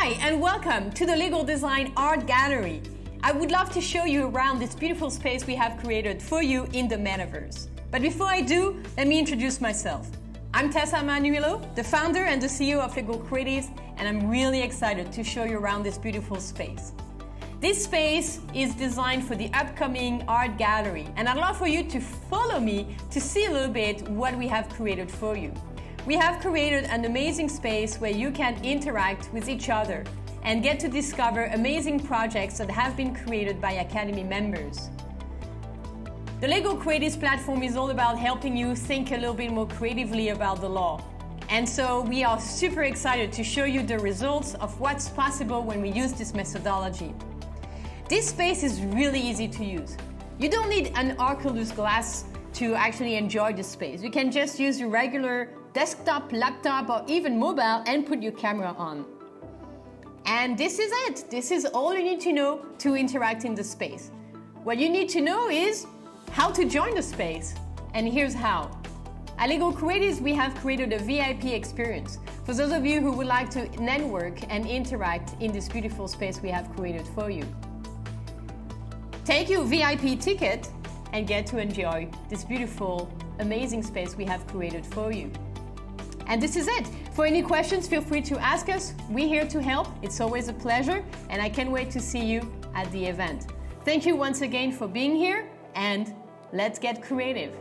Hi, and welcome to the Lego Design Art Gallery. I would love to show you around this beautiful space we have created for you in the Metaverse. But before I do, let me introduce myself. I'm Tessa Manuelo, the founder and the CEO of Lego Creatives, and I'm really excited to show you around this beautiful space. This space is designed for the upcoming art gallery, and I'd love for you to follow me to see a little bit what we have created for you. We have created an amazing space where you can interact with each other and get to discover amazing projects that have been created by Academy members. The Lego Creatives platform is all about helping you think a little bit more creatively about the law. And so we are super excited to show you the results of what's possible when we use this methodology. This space is really easy to use. You don't need an Oculus glass to actually enjoy this space. You can just use your regular desktop, laptop, or even mobile and put your camera on. And this is it. This is all you need to know to interact in the space. What you need to know is how to join the space. And here's how. At Lego Creatives, we have created a VIP experience for those of you who would like to network and interact in this beautiful space we have created for you. Take your VIP ticket and get to enjoy this beautiful, amazing space we have created for you. And this is it. For any questions, feel free to ask us. We're here to help. It's always a pleasure, and I can't wait to see you at the event. Thank you once again for being here, and let's get creative.